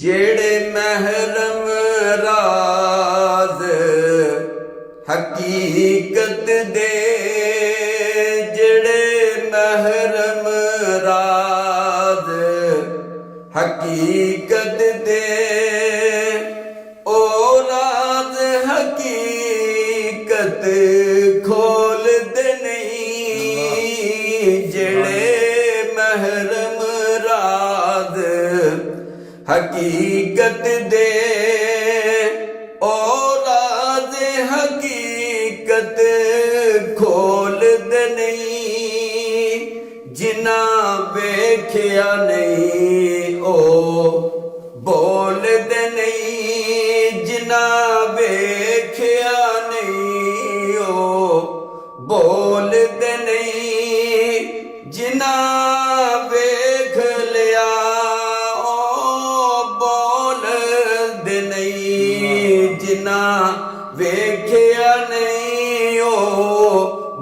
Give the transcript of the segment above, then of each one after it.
جڑے محرم راز حقیقت دے، جڑے محرم راز حقیقت دے، او راز حقیقت کھول دے نہیں، جڑے محرم راز حقیقت دے، او راز حقیقت کھول دے نہیں، جنہ ویکھیا نہیں او بول دے نہیں، جنہ ویکھیا نہیں او بول دے نہیں، جنہ ویکھ لیا جنہ ویکھیا نہیں او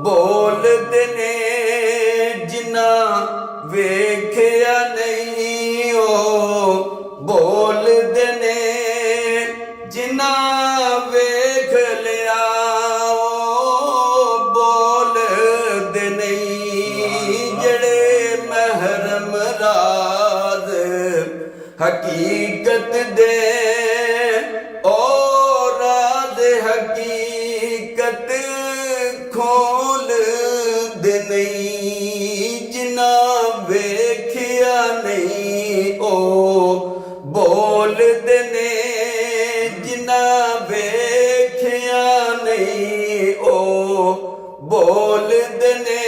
بول دے نے، جنہ ویکھیا نہیں او بول دے نے، جنہ ویکھ لیا او بول دے نہیں، جڑے محرم راز حقیقت دے، حقیقت کھول دے نہیں، جنہ ویکھیا نہیں او بول دے نے، جنہ ویکھیا نہیں او بول دے نے،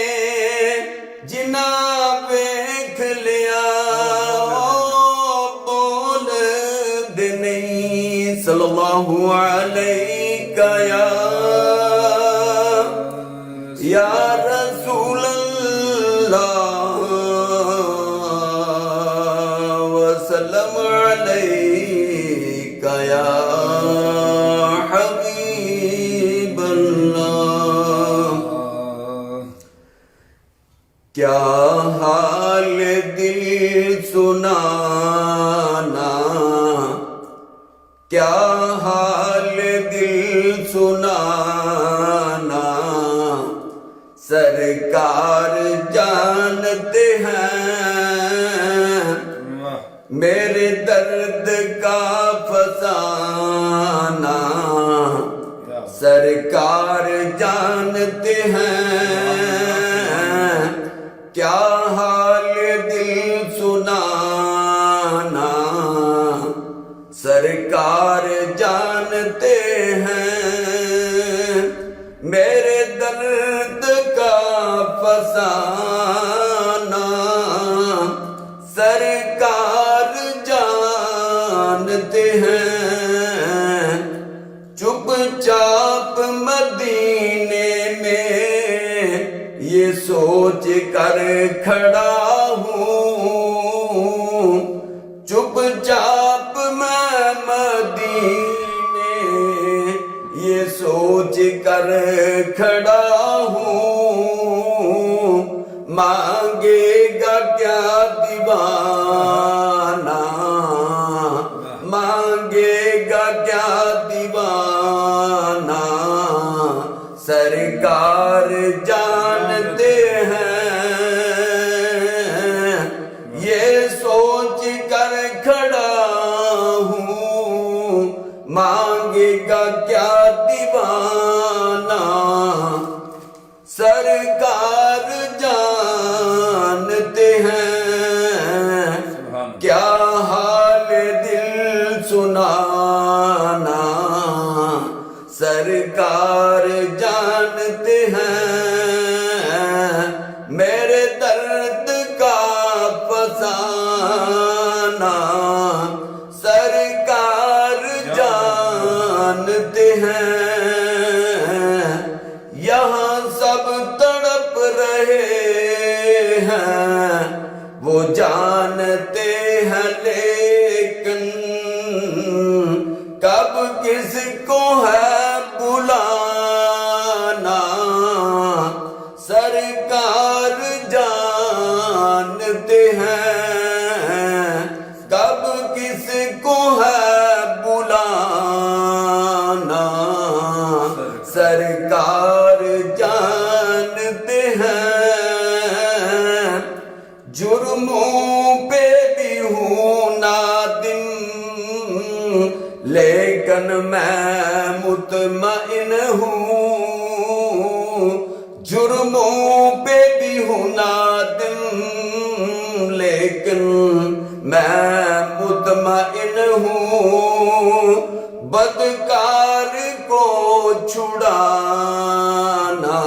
جنہ ویکھ لیا او بول دے نہیں۔ صلی اللہ علیہ یا رسول اللہ وسلم علیک یا حبیب اللہ، کیا حال دل سنانا، کیا حال دل سنانا، سرکار جانتے ہیں میرے درد کا فسانہ، سرکار جانتے ہیں کیا حال دل سنانا، سرکار جانتے ہیں میرے درد کا فسانہ، سرکار جانتے ہیں، چپ چاپ مدینے میں یہ سوچ کر کھڑا ہوں، چپ چاپ میں مدینے یہ سوچ کر کھڑا ہوں، مانگے گا کیا دیوانہ، مانگے گا کیا دیوانہ، سرکار جانتے ہیں یہ سوچ کر کھڑا ہوں، مانگے گا کیا دیوانہ، سرکار جانتے ہیں کیا حال دل سنانا، سرکار جانتے ہیں میرے درد کا فسانہ، سرکار جانتے ہیں یہاں سب تڑپ رہے ہیں، وہ جانتے ہیں لیکن کب کس کو ہے بلانا، سرکار جانتے ہیں کب کس کو ہے بلانا سرکار جانتے ہیں جرموں پہ بھی ہوں نادم لیکن میں مطمئن ہوں جرموں پہ بھی ہوں نادم لیکن میں مطمئن ہوں بدکار کو چھڑانا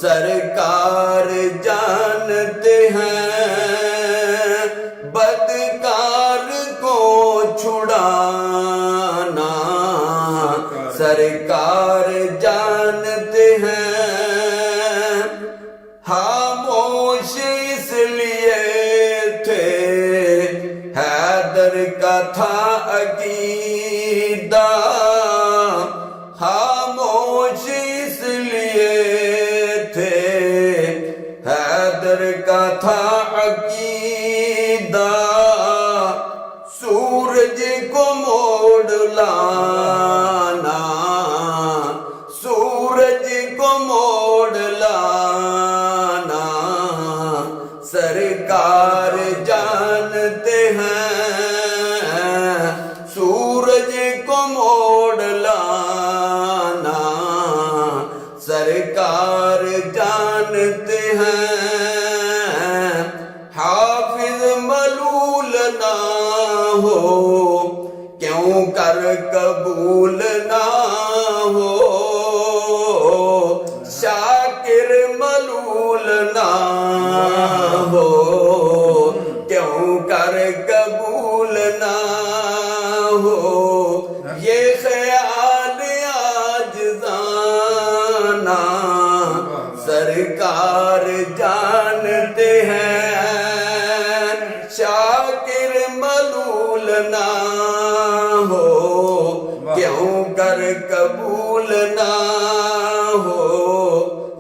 سرکار جانتے ہیں بدکار کو چھڑانا سرکار جانتے ہیں خاموش اس لیے تھے حیدر کا تھا عقیدہ خاموش اس لیے تھے حیدر کا تھا عقیدہ سورج کو موڑ لانا سورج کو موڑ لانا سرکار جانتے ہیں سورج کو موڑ لانا سرکار جانتے ہیں حافظ ملول نہ ہو کیوں کر قبول نہ ہو شاکر ملول نہ ہو کیوں کر قبول نہ ہو یہ خیال عاجزانہ سرکار جانتے ہیں شاکر ملول نہ ہو کیوں کر قبول نہ ہو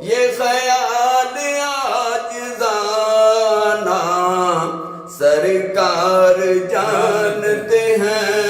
یہ خیال عاجزانہ سرکار جانتے ہیں